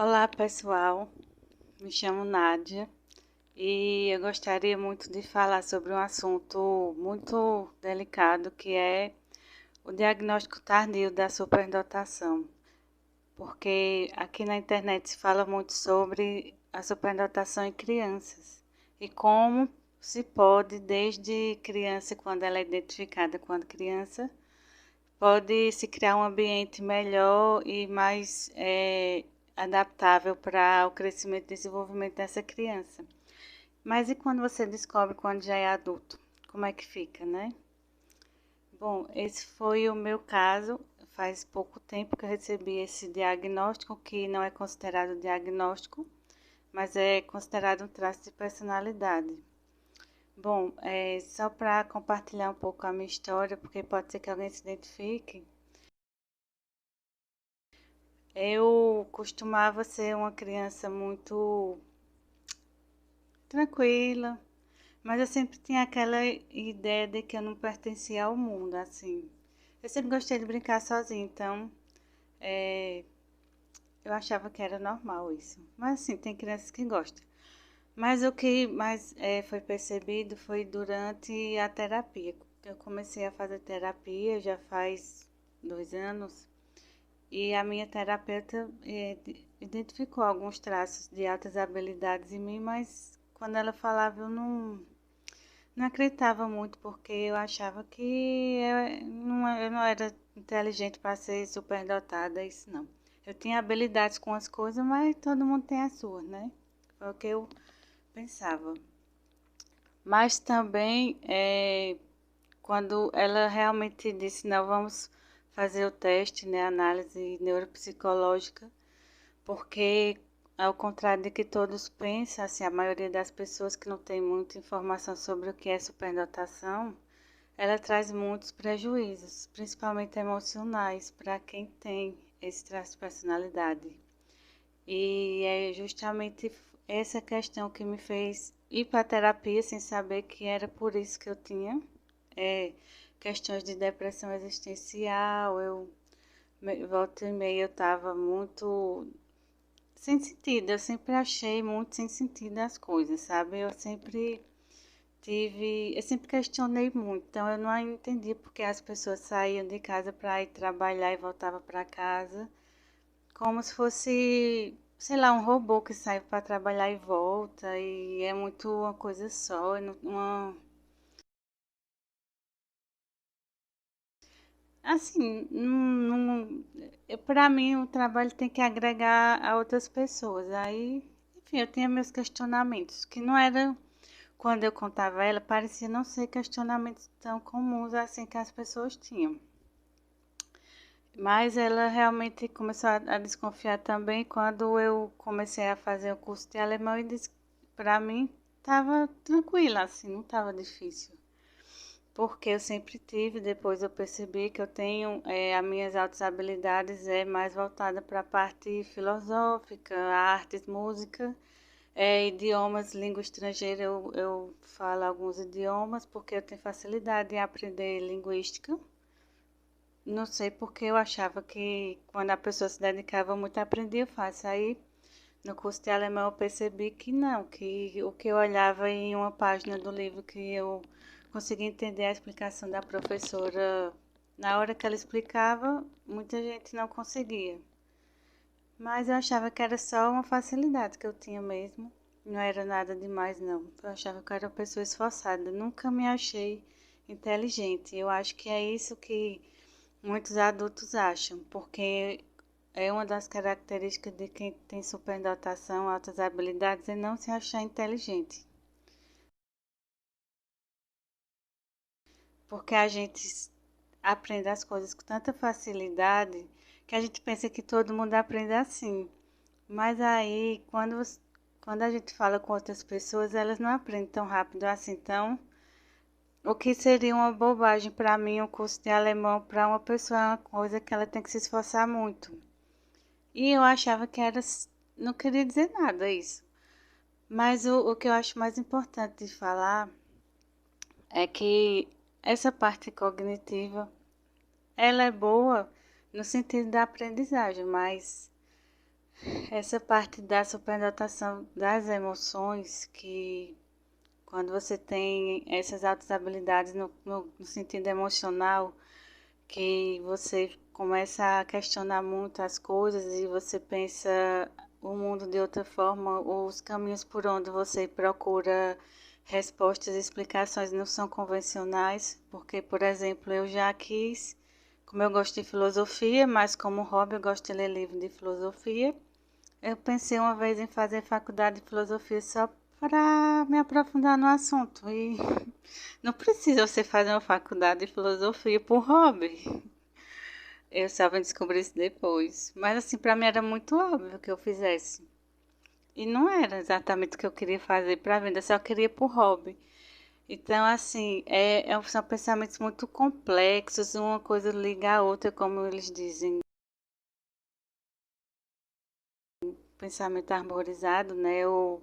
Olá pessoal, me chamo Nádia e eu gostaria muito de falar sobre um assunto muito delicado que é o diagnóstico tardio da superdotação, porque aqui na internet se fala muito sobre a superdotação em crianças e como se pode, desde criança, quando ela é identificada quando criança, pode se criar um ambiente melhor e mais adaptável para o crescimento e desenvolvimento dessa criança. Mas e quando você descobre quando já é adulto? Como é que fica, né? Bom, esse foi o meu caso. Faz pouco tempo que eu recebi esse diagnóstico, que não é considerado diagnóstico, mas é considerado um traço de personalidade. Bom, só para compartilhar um pouco a minha história, porque pode ser que alguém se identifique. Eu costumava ser uma criança muito tranquila, mas eu sempre tinha aquela ideia de que eu não pertencia ao mundo, assim. Eu sempre gostei de brincar sozinha, então eu achava que era normal isso. Mas assim, tem crianças que gostam. Mas o que mais foi percebido foi durante a terapia. Eu comecei a fazer terapia já faz 2 anos. E a minha terapeuta identificou alguns traços de altas habilidades em mim, mas quando ela falava eu não acreditava muito, porque eu achava que eu não era inteligente para ser superdotada, isso não. Eu tinha habilidades com as coisas, mas todo mundo tem as suas, né? Foi o que eu pensava. Mas também, quando ela realmente disse, não, vamos fazer o teste, né, análise neuropsicológica, porque ao contrário de que todos pensam, assim, a maioria das pessoas que não tem muita informação sobre o que é superdotação, ela traz muitos prejuízos, principalmente emocionais, para quem tem esse traço de personalidade. E é justamente essa questão que me fez ir para a terapia sem saber que era por isso que eu tinha questões de depressão existencial. Volta e meia eu estava muito sem sentido. Eu sempre achei muito sem sentido as coisas, sabe? Eu sempre questionei muito. Então eu não entendi porque as pessoas saíam de casa para ir trabalhar e voltavam para casa como se fosse, sei lá, um robô que sai para trabalhar e volta, e é muito uma coisa só, assim, para mim o trabalho tem que agregar a outras pessoas. Aí, enfim, eu tinha meus questionamentos, que não era, quando eu contava a ela, parecia não ser questionamentos tão comuns assim que as pessoas tinham. Mas ela realmente começou a desconfiar também quando eu comecei a fazer o curso de alemão e disse para mim estava tranquila, assim, não estava difícil. Porque eu sempre tive, depois eu percebi que eu tenho, as minhas altas habilidades é mais voltada para a parte filosófica, artes, música, idiomas, língua estrangeira, eu falo alguns idiomas porque eu tenho facilidade em aprender linguística. Não sei porque eu achava que quando a pessoa se dedicava muito, aprendia fácil. Aí, no curso de alemão, eu percebi que não, que o que eu olhava em uma página do livro que eu conseguia entender a explicação da professora na hora que ela explicava, muita gente não conseguia. Mas eu achava que era só uma facilidade que eu tinha mesmo. Não era nada demais, não. Eu achava que eu era uma pessoa esforçada. Nunca me achei inteligente. Eu acho que é isso que muitos adultos acham, porque é uma das características de quem tem superdotação, altas habilidades, é não se achar inteligente. Porque a gente aprende as coisas com tanta facilidade que a gente pensa que todo mundo aprende assim. Mas aí, quando a gente fala com outras pessoas, elas não aprendem tão rápido assim. Então, o que seria uma bobagem para mim, um curso de alemão para uma pessoa é uma coisa que ela tem que se esforçar muito. E eu achava que era, não queria dizer nada isso. Mas o que eu acho mais importante de falar é que essa parte cognitiva, ela é boa no sentido da aprendizagem, mas Essa parte da superdotação das emoções, que quando você tem essas altas habilidades no sentido emocional, que você começa a questionar muito as coisas e você pensa o mundo de outra forma, os caminhos por onde você procura respostas e explicações não são convencionais, porque, por exemplo, eu já quis, como eu gosto de filosofia, mas como hobby eu gosto de ler livros de filosofia, eu pensei uma vez em fazer faculdade de filosofia só para me aprofundar no assunto. E não precisa você fazer uma faculdade de filosofia por hobby. Eu só vim descobrir isso depois. Mas assim, para mim era muito óbvio que eu fizesse. E não era exatamente o que eu queria fazer para venda, eu só queria por hobby. Então, assim, são pensamentos muito complexos, uma coisa liga a outra, como eles dizem. Pensamento arborizado, né? Ou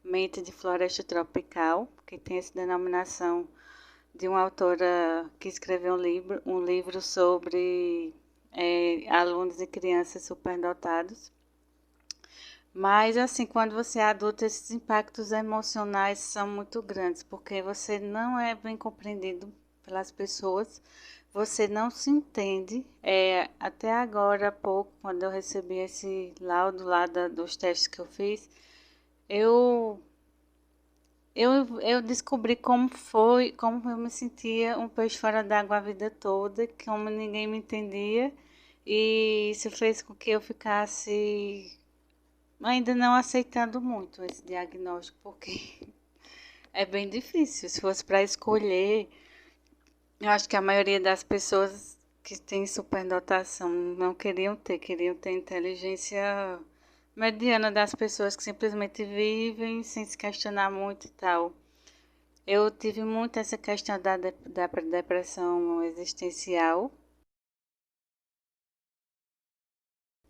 mente de floresta tropical, que tem essa denominação de uma autora que escreveu um livro sobre alunos e crianças superdotados. Mas, assim, quando você é adulto, esses impactos emocionais são muito grandes, porque você não é bem compreendido pelas pessoas, você não se entende. Até agora, há pouco, quando eu recebi esse laudo lá dos testes que eu fiz, eu, eu descobri como foi, como eu me sentia um peixe fora d'água a vida toda, como ninguém me entendia, e isso fez com que eu ficasse ainda não aceitando muito esse diagnóstico, porque é bem difícil. Se fosse para escolher, eu acho que a maioria das pessoas que têm superdotação não queriam ter inteligência mediana das pessoas que simplesmente vivem sem se questionar muito e tal. Eu tive muito essa questão da depressão existencial,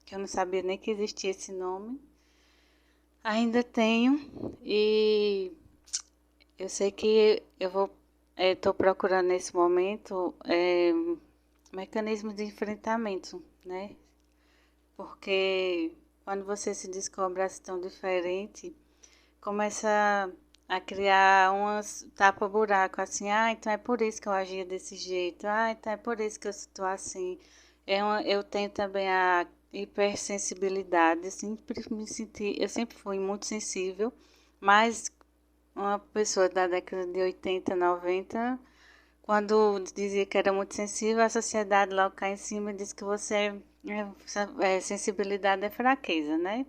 que eu não sabia nem que existia esse nome. Ainda tenho, e eu sei que eu vou, estou procurando nesse momento mecanismos de enfrentamento, né? Porque quando você se descobre assim tão diferente, começa a criar umas tapa-buraco, assim, então é por isso que eu agia desse jeito, então é por isso que eu estou assim. Eu tenho também a hipersensibilidade, eu sempre fui muito sensível, mas uma pessoa da década de 80, 90, quando dizia que era muito sensível, a sociedade logo cá em cima diz que sensibilidade é fraqueza, né?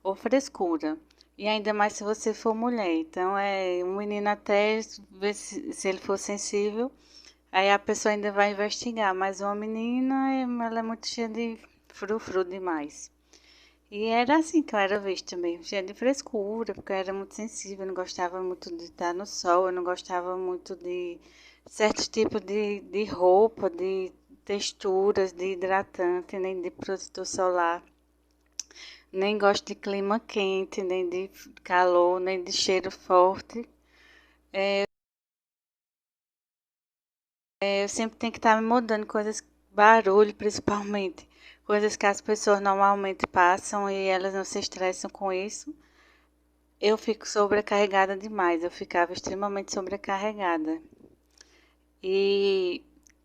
Ou frescura. E ainda mais se você for mulher. Então, um menino até ver se ele for sensível, aí a pessoa ainda vai investigar. Mas uma menina, ela é muito cheia de frufru demais. E era assim que eu era vista mesmo, cheia de frescura, porque eu era muito sensível, eu não gostava muito de estar no sol, eu não gostava muito de certos tipos de roupa, de texturas, de hidratante, nem de protetor solar. Nem gosto de clima quente, nem de calor, nem de cheiro forte. Eu sempre tenho que estar me mudando coisas, barulho principalmente, coisas que as pessoas normalmente passam e elas não se estressam com isso. Eu fico sobrecarregada demais, eu ficava extremamente sobrecarregada. E,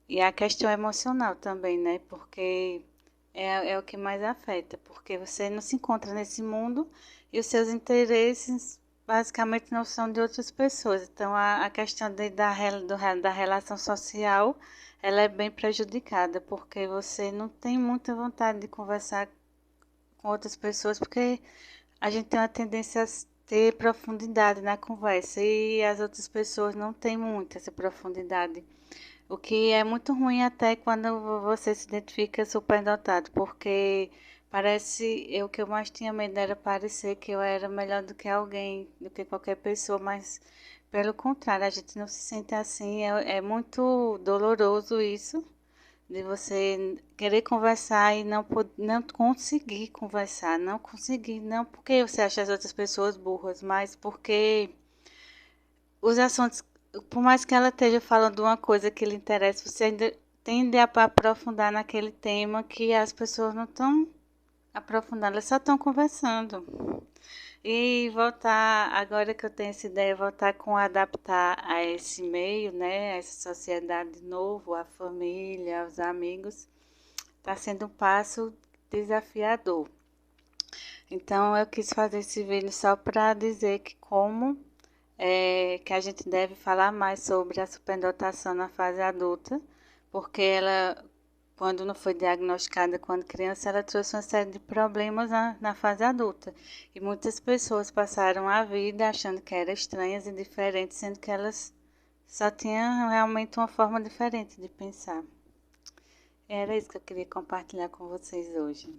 e a questão emocional também, né? Porque é o que mais afeta, porque você não se encontra nesse mundo e os seus interesses basicamente não são de outras pessoas. Então a questão da relação social, ela é bem prejudicada, porque você não tem muita vontade de conversar com outras pessoas, porque a gente tem uma tendência a ter profundidade na conversa e as outras pessoas não têm muito essa profundidade. O que é muito ruim até quando você se identifica superdotado, porque parece, o que eu mais tinha medo era parecer que eu era melhor do que alguém, do que qualquer pessoa, mas pelo contrário, a gente não se sente assim, é muito doloroso isso, de você querer conversar e não conseguir conversar, não conseguir, não porque você acha as outras pessoas burras, mas porque os assuntos, por mais que ela esteja falando de uma coisa que lhe interessa, você ainda tende a aprofundar naquele tema que as pessoas não estão aprofundar, elas só estão conversando. E voltar, agora que eu tenho essa ideia, voltar com adaptar a esse meio, né, a essa sociedade de novo, a família, os amigos, está sendo um passo desafiador. Então eu quis fazer esse vídeo só para dizer que como que a gente deve falar mais sobre a superdotação na fase adulta, porque ela, quando não foi diagnosticada quando criança, ela trouxe uma série de problemas na fase adulta. E muitas pessoas passaram a vida achando que eram estranhas e diferentes, sendo que elas só tinham realmente uma forma diferente de pensar. Era isso que eu queria compartilhar com vocês hoje.